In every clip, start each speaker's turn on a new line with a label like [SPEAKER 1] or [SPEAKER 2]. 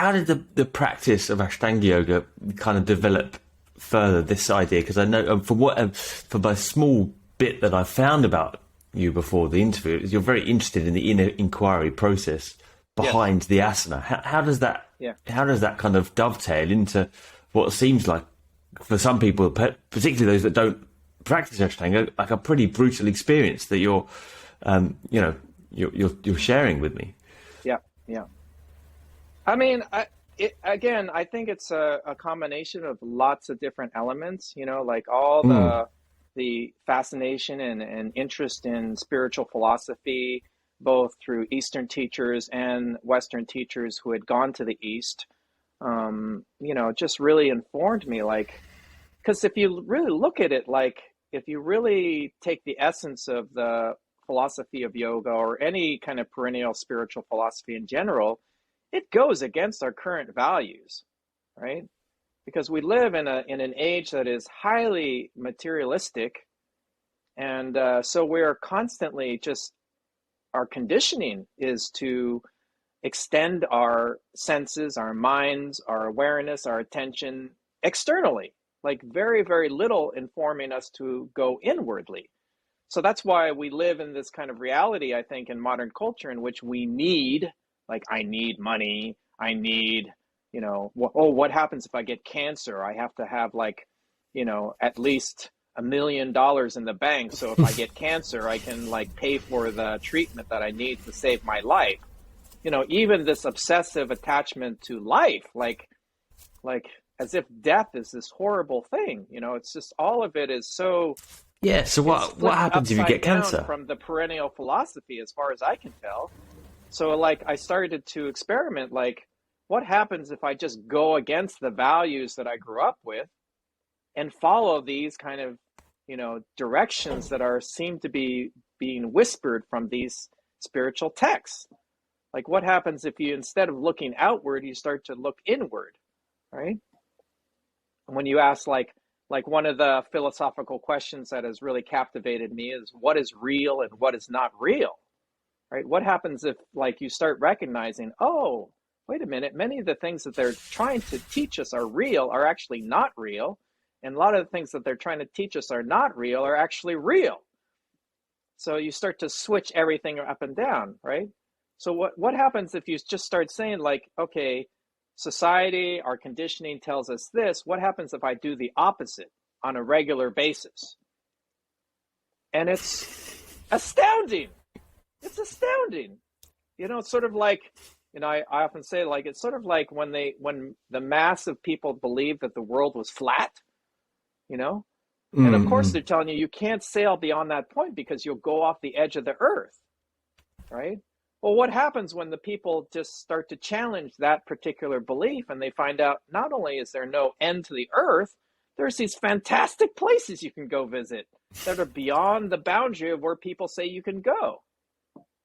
[SPEAKER 1] how did the practice of Ashtanga yoga kind of develop further, this idea? Because I know from my small bit that I found about you before the interview, is you're very interested in the inner inquiry process behind the asana. How does that kind of dovetail into what seems like, for some people, particularly those that don't practice Ashtanga, like a pretty brutal experience that you're sharing with me?
[SPEAKER 2] Yeah. I mean, I think it's a combination of lots of different elements, like all the fascination and interest in spiritual philosophy, both through Eastern teachers and Western teachers who had gone to the East, just really informed me, because if you really look at it, if you really take the essence of the philosophy of yoga or any kind of perennial spiritual philosophy in general, it goes against our current values, right? Because we live in an age that is highly materialistic, and so we're constantly our conditioning is to extend our senses, our minds, our awareness, our attention externally, very, very little informing us to go inwardly. So that's why we live in this kind of reality, I think, in modern culture, in which we need, I need money, I need, what happens if I get cancer? I have to have at least $1 million in the bank. So if I get cancer, I can pay for the treatment that I need to save my life. Even this obsessive attachment to life, as if death is this horrible thing. It's just, all of it is so...
[SPEAKER 1] Yeah, so what happens if you get cancer?
[SPEAKER 2] From the perennial philosophy, as far as I can tell. So I started to experiment, what happens if I just go against the values that I grew up with and follow these kind of, directions that seem to be being whispered from these spiritual texts? What happens if you, instead of looking outward, you start to look inward, right? And when you ask, one of the philosophical questions that has really captivated me is, what is real and what is not real, right? What happens if you start recognizing, oh, wait a minute, many of the things that they're trying to teach us are real are actually not real. And a lot of the things that they're trying to teach us are not real are actually real. So you start to switch everything up and down, right? So what happens if you just start saying okay, society, our conditioning tells us this. What happens if I do the opposite on a regular basis? And it's astounding. It's astounding. It's sort of I often say, it's sort of like when the mass of people believed that the world was flat, and of course they're telling you can't sail beyond that point because you'll go off the edge of the earth, right? Well, what happens when the people just start to challenge that particular belief and they find out not only is there no end to the earth, there's these fantastic places you can go visit that are beyond the boundary of where people say you can go.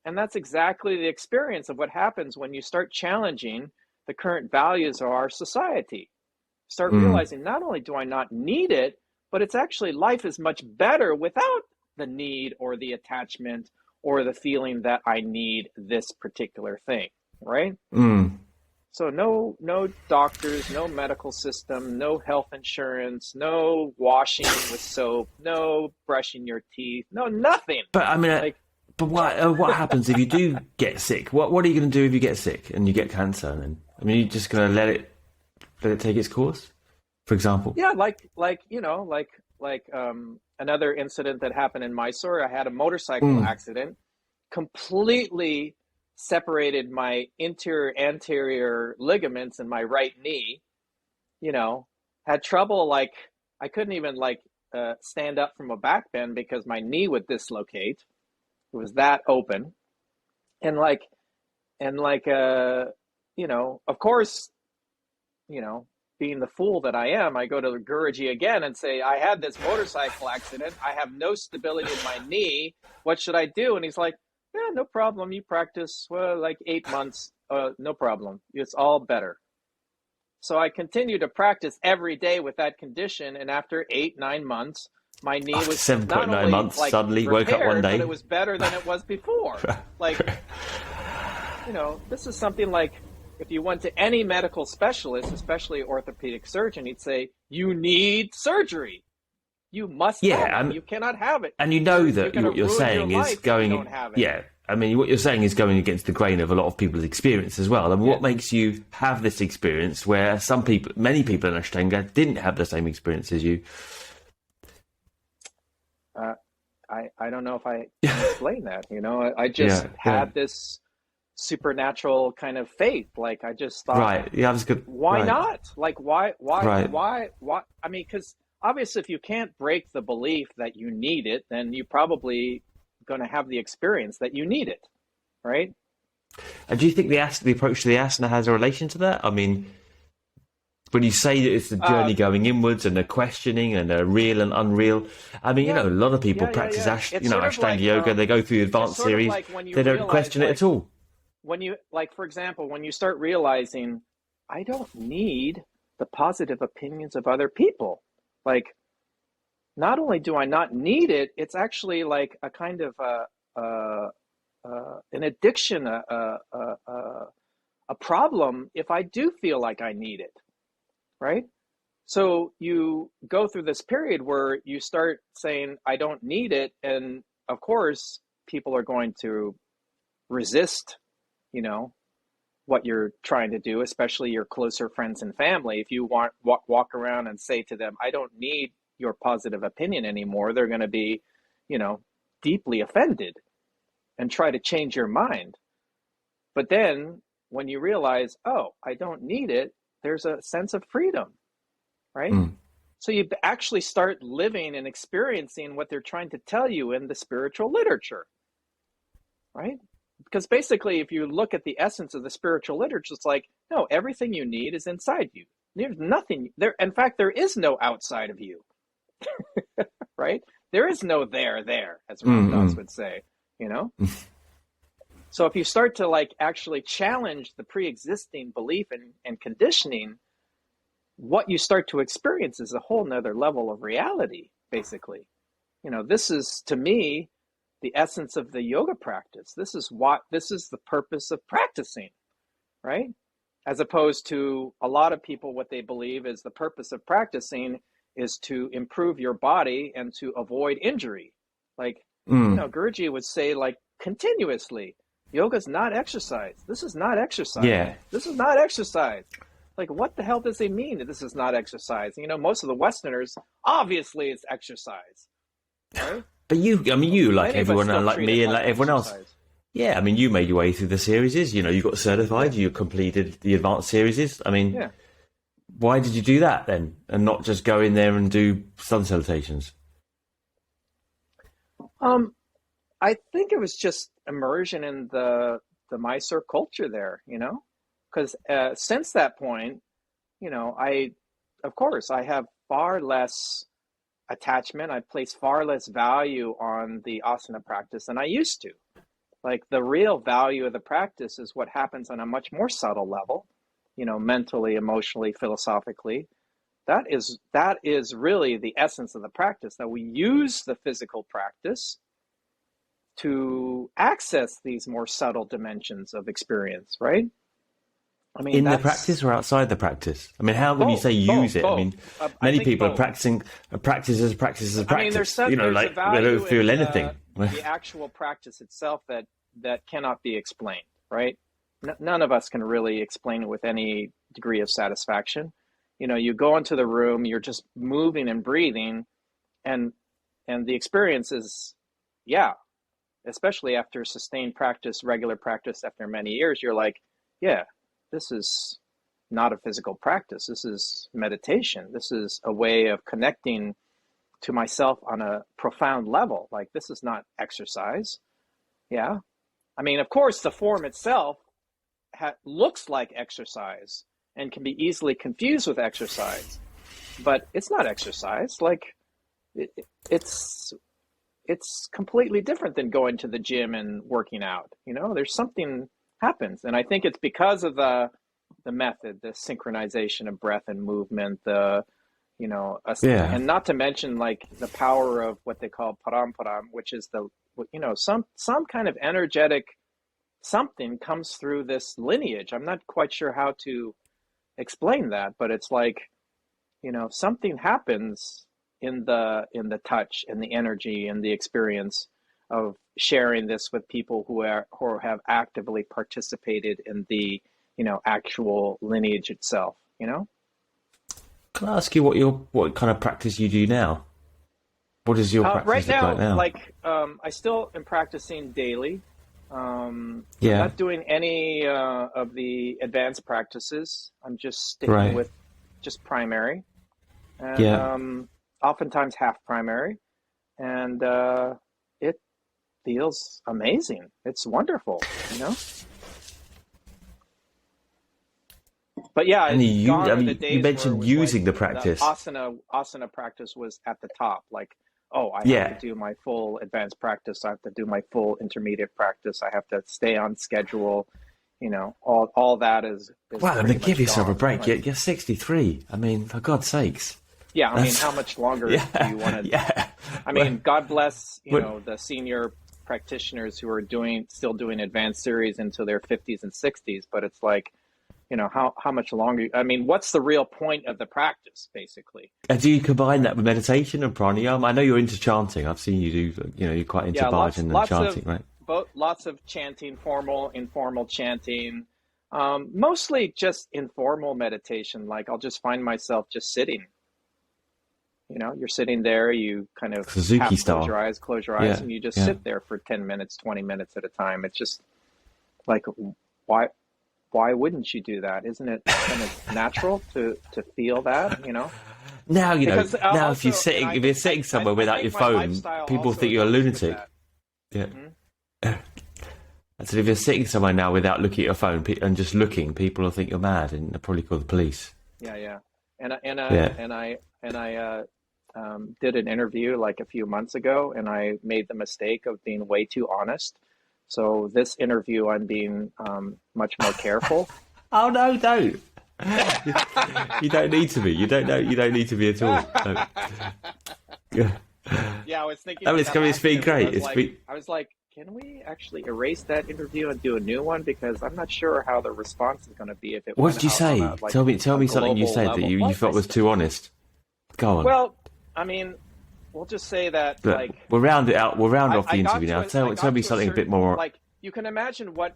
[SPEAKER 2] And that's exactly the experience of what happens when you start challenging the current values of our society. Start realizing not only do I not need it, but it's actually, life is much better without the need or the attachment or the feeling that I need this particular thing, right? So no doctors, no medical system, no health insurance, no washing with soap, no brushing your teeth, no nothing.
[SPEAKER 1] But I mean, but what happens if you do get sick? What are you going to do if you get sick and you get cancer? And you're just going to let it take its course, for example?
[SPEAKER 2] Yeah, another incident that happened in Mysore. I had a motorcycle accident, completely separated my anterior ligaments in my right knee. Had trouble, I couldn't even stand up from a back bend because my knee would dislocate. It was that open. And of course, being the fool that I am, I go to Guruji again and say, I had this motorcycle accident. I have no stability in my knee. What should I do? And he's like, yeah, no problem. You practice 8 months. No problem. It's all better. So I continued to practice every day with that condition. And after 8-9 months, my knee was
[SPEAKER 1] 7.9 months, suddenly
[SPEAKER 2] repaired,
[SPEAKER 1] woke up one day.
[SPEAKER 2] But it was better than it was before. This is something if you went to any medical specialist, especially orthopedic surgeon, he'd say, you need surgery. You must have it. You cannot have it.
[SPEAKER 1] And you know that
[SPEAKER 2] you're
[SPEAKER 1] what you're saying is going,
[SPEAKER 2] don't have it.
[SPEAKER 1] yeah, I mean, what you're saying is going against the grain of a lot of people's experience as well. And what makes you have this experience where many people in Ashtanga didn't have the same experience as you?
[SPEAKER 2] I don't know if I can explain that. I just had this supernatural kind of faith. Like, I just thought,
[SPEAKER 1] right, yeah, that's good.
[SPEAKER 2] Why
[SPEAKER 1] right.
[SPEAKER 2] not? Like, why?
[SPEAKER 1] Right.
[SPEAKER 2] I mean, because obviously, if you can't break the belief that you need it, then you probably going to have the experience that you need it, right?
[SPEAKER 1] And do you think the approach to the asana has a relation to that? I mean, when you say that it's the journey going inwards and the questioning and the real and unreal, I mean, a lot of people practice Ashtanga yoga. They go through the advanced series.
[SPEAKER 2] Like
[SPEAKER 1] they don't question it at all.
[SPEAKER 2] When you, like, for example, when you start realizing, I don't need the positive opinions of other people. Like, not only do I not need it, it's actually like a kind of an addiction, a problem if I do feel like I need it, right? So you go through this period where you start saying, I don't need it. And of course, people are going to resist, what you're trying to do, especially your closer friends and family. If you walk around and say to them, I don't need your positive opinion anymore, they're going to be, deeply offended and try to change your mind. But then when you realize, oh, I don't need it, there's a sense of freedom, right? So you actually start living and experiencing what they're trying to tell you in the spiritual literature, right? Because basically, if you look at the essence of the spiritual literature, it's like, no, everything you need is inside you. There's nothing there. In fact, there is no outside of you, right? There is no there, as Ram Dass would say, So if you start to actually challenge the pre-existing belief and conditioning, what you start to experience is a whole nother level of reality, basically. This is, to me, the essence of the yoga practice. This is the purpose of practicing, right? As opposed to a lot of people, what they believe is the purpose of practicing is to improve your body and to avoid injury. Like, Guruji would say, continuously, yoga's not exercise. This is not exercise.
[SPEAKER 1] Yeah.
[SPEAKER 2] This is not exercise. Like, what the hell does it mean that this is not exercise? Most of the Westerners, obviously it's exercise, right?
[SPEAKER 1] But you, like everyone, like me, and like everyone else. Yeah, I mean, you made your way through the series. You got certified. You completed the advanced series. I mean, why did you do that then, and not just go in there and do sun salutations?
[SPEAKER 2] I think it was just immersion in the Mysore culture there. Because since that point, I have far less attachment. I place far less value on the asana practice than I used to. Like, the real value of the practice is what happens on a much more subtle level, mentally, emotionally, philosophically. That is really the essence of the practice, that we use the physical practice to access these more subtle dimensions of experience, right? I mean,
[SPEAKER 1] in the practice or outside the practice? I mean, how when you say use it?
[SPEAKER 2] Both.
[SPEAKER 1] I mean, many people are practicing practice as practice. I mean,
[SPEAKER 2] there's
[SPEAKER 1] they don't feel anything.
[SPEAKER 2] The actual practice itself that cannot be explained, right? None of us can really explain it with any degree of satisfaction. You go into the room, you're just moving and breathing, and the experience is, especially after sustained practice, regular practice after many years, you're like, this is not a physical practice. This is meditation. This is a way of connecting to myself on a profound level. Like, this is not exercise. Yeah. I mean, of course, the form itself looks like exercise and can be easily confused with exercise, but it's not exercise. Like, it's completely different than going to the gym and working out. There's something happens. And I think it's because of the method, the synchronization of breath and movement, and not to mention the power of what they call paramparam, which is some kind of energetic something comes through this lineage. I'm not quite sure how to explain that, but it's like, something happens in the touch and the energy and the experience of sharing this with people who have actively participated in the actual lineage itself.
[SPEAKER 1] Can I ask you what kind of practice you do now? What does your practice
[SPEAKER 2] Right
[SPEAKER 1] look like now?
[SPEAKER 2] like I still am practicing daily. I'm
[SPEAKER 1] Yeah,
[SPEAKER 2] not doing any of the advanced practices. I'm just sticking
[SPEAKER 1] right.
[SPEAKER 2] with just primary, and
[SPEAKER 1] Yeah.
[SPEAKER 2] oftentimes half primary, and it feels amazing. It's wonderful. But yeah,
[SPEAKER 1] And
[SPEAKER 2] gone
[SPEAKER 1] I
[SPEAKER 2] are the
[SPEAKER 1] mean, you
[SPEAKER 2] days where it
[SPEAKER 1] mentioned
[SPEAKER 2] was like
[SPEAKER 1] using the
[SPEAKER 2] the
[SPEAKER 1] practice.
[SPEAKER 2] asana practice was at the top. Like, oh, I have to
[SPEAKER 1] Yeah.
[SPEAKER 2] do my full advanced practice. I have to do my full intermediate practice. I have to stay on schedule. All that is
[SPEAKER 1] Well, I
[SPEAKER 2] pretty
[SPEAKER 1] mean, give
[SPEAKER 2] much
[SPEAKER 1] yourself a
[SPEAKER 2] gone,
[SPEAKER 1] break.
[SPEAKER 2] right?
[SPEAKER 1] You're 63. I mean, for God's sakes.
[SPEAKER 2] Yeah, I mean,
[SPEAKER 1] That's
[SPEAKER 2] how much longer do
[SPEAKER 1] yeah,
[SPEAKER 2] you want to?
[SPEAKER 1] yeah.
[SPEAKER 2] I
[SPEAKER 1] Well,
[SPEAKER 2] mean, God bless,
[SPEAKER 1] well,
[SPEAKER 2] the senior practitioners who are still doing advanced series into their 50s and 60s, but it's like, how much longer? I mean, what's the real point of the practice, basically?
[SPEAKER 1] and do you combine
[SPEAKER 2] Right?
[SPEAKER 1] that with meditation and pranayama? I know you're into chanting. I've seen you do. You're quite into
[SPEAKER 2] Yeah,
[SPEAKER 1] bhajan and
[SPEAKER 2] lots of
[SPEAKER 1] chanting, right?
[SPEAKER 2] lots of chanting, formal, informal chanting. Mostly just informal meditation. Like I'll just find myself just sitting. You're sitting there, you kind of
[SPEAKER 1] Suzuki
[SPEAKER 2] half
[SPEAKER 1] style.
[SPEAKER 2] close your eyes,
[SPEAKER 1] Yeah,
[SPEAKER 2] and you just
[SPEAKER 1] yeah.
[SPEAKER 2] sit there for 10 minutes, 20 minutes at a time. It's just like, why, why wouldn't you do that? Isn't it kind of natural to feel that?
[SPEAKER 1] Now
[SPEAKER 2] Because
[SPEAKER 1] Now, if
[SPEAKER 2] also, and
[SPEAKER 1] if you're sitting somewhere
[SPEAKER 2] I
[SPEAKER 1] without your
[SPEAKER 2] think my
[SPEAKER 1] phone,
[SPEAKER 2] lifestyle
[SPEAKER 1] people
[SPEAKER 2] also
[SPEAKER 1] think you're a
[SPEAKER 2] helps with
[SPEAKER 1] lunatic.
[SPEAKER 2] that.
[SPEAKER 1] Yeah.
[SPEAKER 2] Hmm?
[SPEAKER 1] I said, if you're sitting somewhere now without looking at your phone and just looking, people will think you're mad, and they'll probably call the police.
[SPEAKER 2] Yeah, yeah.
[SPEAKER 1] Yeah.
[SPEAKER 2] And I did an interview like a few months ago, and I made the mistake of being way too honest. So this interview, I'm being much more careful.
[SPEAKER 1] Oh no, don't. You don't need to be. You don't know. You don't need to be at all. No. Yeah.
[SPEAKER 2] Yeah, I was thinking
[SPEAKER 1] No,
[SPEAKER 2] of that
[SPEAKER 1] it's
[SPEAKER 2] last
[SPEAKER 1] been
[SPEAKER 2] interview.
[SPEAKER 1] great. It's been.
[SPEAKER 2] I was like, can we actually erase that interview and do a new one? Because I'm not sure how the response is going to be if it
[SPEAKER 1] What
[SPEAKER 2] went
[SPEAKER 1] did you
[SPEAKER 2] out on
[SPEAKER 1] say?
[SPEAKER 2] a like
[SPEAKER 1] Tell
[SPEAKER 2] a
[SPEAKER 1] me something you
[SPEAKER 2] global
[SPEAKER 1] said that
[SPEAKER 2] level.
[SPEAKER 1] you felt was too honest. Go on.
[SPEAKER 2] Well, I mean, we'll just say that
[SPEAKER 1] Look,
[SPEAKER 2] like
[SPEAKER 1] we'll round it out. We'll round off
[SPEAKER 2] I
[SPEAKER 1] the
[SPEAKER 2] got
[SPEAKER 1] interview
[SPEAKER 2] to
[SPEAKER 1] now.
[SPEAKER 2] I
[SPEAKER 1] Tell
[SPEAKER 2] got
[SPEAKER 1] me
[SPEAKER 2] to a
[SPEAKER 1] something a bit
[SPEAKER 2] certain,
[SPEAKER 1] more.
[SPEAKER 2] like, you can imagine what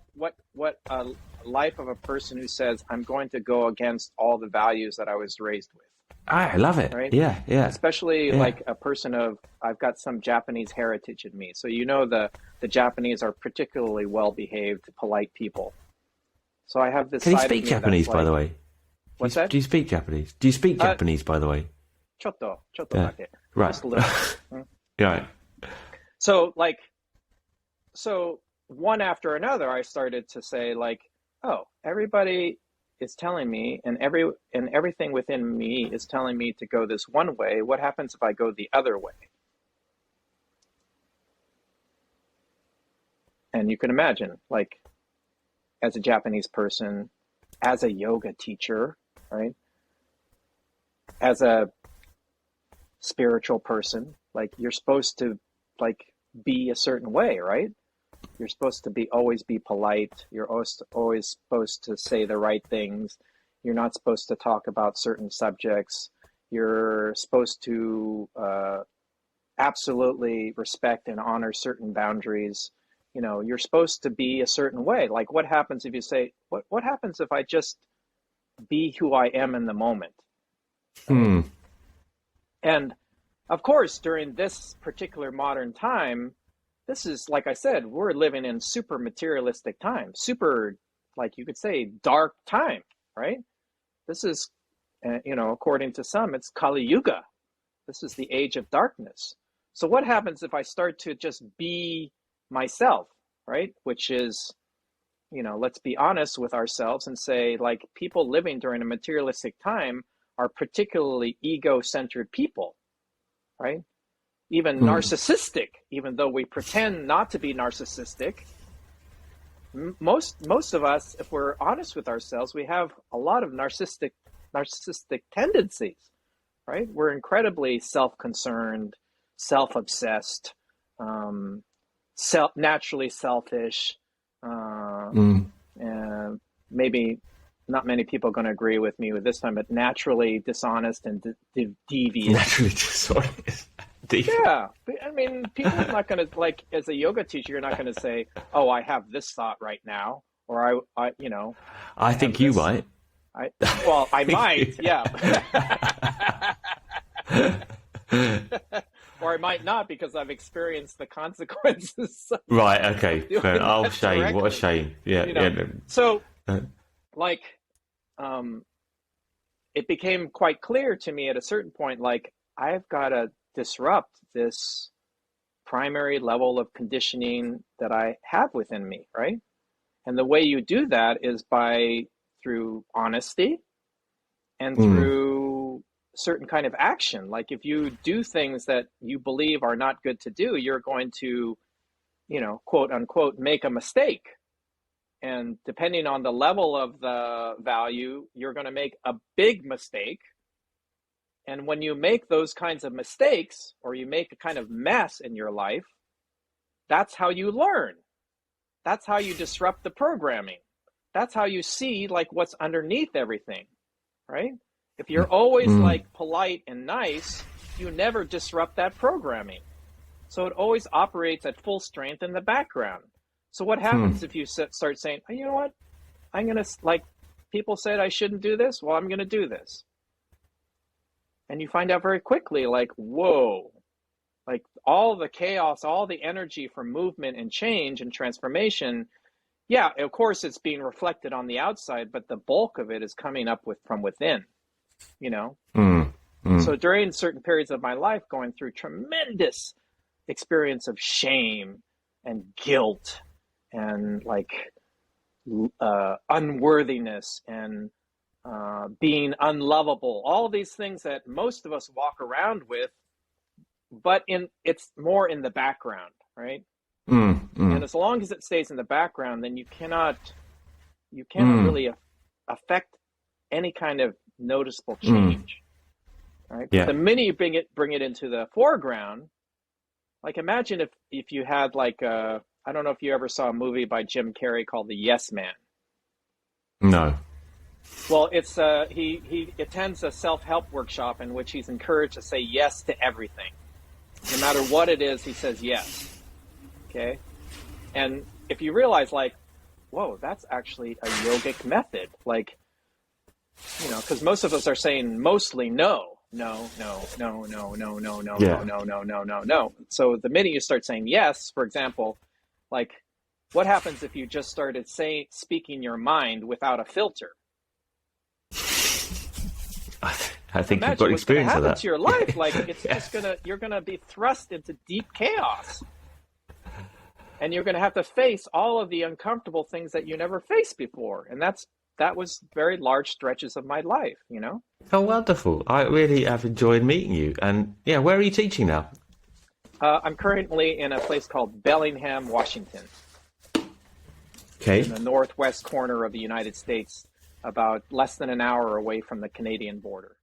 [SPEAKER 2] a life of a person who says, I'm going to go against all the values that I was raised with,
[SPEAKER 1] I love it.
[SPEAKER 2] right?
[SPEAKER 1] Yeah, yeah,
[SPEAKER 2] Especially
[SPEAKER 1] yeah.
[SPEAKER 2] like a person I've got some Japanese heritage in me. So the Japanese are particularly well behaved, polite people. So I have this
[SPEAKER 1] Can you
[SPEAKER 2] side of
[SPEAKER 1] speak
[SPEAKER 2] me
[SPEAKER 1] Japanese,
[SPEAKER 2] that's
[SPEAKER 1] by the
[SPEAKER 2] like,
[SPEAKER 1] way?
[SPEAKER 2] what's that?
[SPEAKER 1] Do you speak Japanese? Do you speak
[SPEAKER 2] Uh,
[SPEAKER 1] Japanese, by the way?
[SPEAKER 2] Chotto
[SPEAKER 1] Yeah.
[SPEAKER 2] dake.
[SPEAKER 1] Right.
[SPEAKER 2] Just a little. Mm.
[SPEAKER 1] Right.
[SPEAKER 2] So like, so one after another, I started to say like, oh, everybody is telling me, and everything within me is telling me to go this one way. What happens if I go the other way? And you can imagine, like, as a Japanese person, as a yoga teacher, right? As a spiritual person, like you're supposed to like be a certain way, right? You're supposed to always be polite. You're always supposed to say the right things. You're not supposed to talk about certain subjects. You're supposed to absolutely respect and honor certain boundaries. You're supposed to be a certain way. Like, what happens if you say, what happens if I just be who I am in the moment, right?
[SPEAKER 1] Hmm.
[SPEAKER 2] And of course, during this particular modern time, this is, like I said, we're living in super materialistic time, super, like you could say, dark time, right? This is, according to some, it's Kali Yuga. This is the age of darkness. So what happens if I start to just be myself, right? Which is, let's be honest with ourselves and say, like, people living during a materialistic time are particularly ego-centered people, right? Even
[SPEAKER 1] Hmm.
[SPEAKER 2] narcissistic, even though we pretend not to be narcissistic. Most of us, if we're honest with ourselves, we have a lot of narcissistic tendencies, right? We're incredibly self-concerned, self-obsessed, naturally selfish, And maybe not many people are going to agree with me with this time, but naturally dishonest and deviant.
[SPEAKER 1] Naturally dishonest.
[SPEAKER 2] Yeah. I mean, people are not going to, like, as a yoga teacher, you're not going to say, oh, I have this thought right now, or
[SPEAKER 1] I think you might.
[SPEAKER 2] I might, yeah. Or I might not, because I've experienced the consequences.
[SPEAKER 1] Right, okay. Fair. Oh, shame.
[SPEAKER 2] Directly.
[SPEAKER 1] What a shame. Yeah, yeah.
[SPEAKER 2] So, like, it became quite clear to me at a certain point, like, I've got to disrupt this primary level of conditioning that I have within me, right? And the way you do that is through honesty and through certain kind of action. Like, if you do things that you believe are not good to do, you're going to, quote unquote, make a mistake. And depending on the level of the value, you're going to make a big mistake. And when you make those kinds of mistakes, or you make a kind of mess in your life, that's how you learn. That's how you disrupt the programming. That's how you see, like, what's underneath everything, right? If you're always like polite and nice, you never disrupt that programming. So it always operates at full strength in the background. So what happens if you start saying, oh, you know what? I'm going to, like, people said I shouldn't do this. Well, I'm going to do this. And you find out very quickly, like, whoa, like, all the chaos, all the energy for movement and change and transformation. Yeah, of course, it's being reflected on the outside, but the bulk of it is coming up from within, So during certain periods of my life, going through tremendous experience of shame and guilt and, like, unworthiness and being unlovable, all these things that most of us walk around with, but it's more in the background, right? And as long as it stays in the background, then you cannot really affect any kind of noticeable change, right?
[SPEAKER 1] Yeah.
[SPEAKER 2] But the minute you bring it into the foreground, like, imagine if you had, like, I don't know if you ever saw a movie by Jim Carrey called The Yes Man.
[SPEAKER 1] No.
[SPEAKER 2] Well, it's he attends a self-help workshop in which he's encouraged to say yes to everything. No matter what it is, he says yes. Okay? And if you realize, like, whoa, that's actually a yogic method. Like, because most of us are saying mostly no. No. So the minute you start saying yes, for example, like, what happens if you just started speaking your mind without a filter?
[SPEAKER 1] I think
[SPEAKER 2] Imagine
[SPEAKER 1] you've got experience of that.
[SPEAKER 2] To your life, like, it's just you're gonna be thrust into deep chaos, and you're gonna have to face all of the uncomfortable things that you never faced before, and that was very large stretches of my life,
[SPEAKER 1] Oh, wonderful! I really have enjoyed meeting you, and yeah, where are you teaching now?
[SPEAKER 2] I'm currently in a place called Bellingham, Washington,
[SPEAKER 1] Okay.
[SPEAKER 2] in the northwest corner of the United States, about less than an hour away from the Canadian border.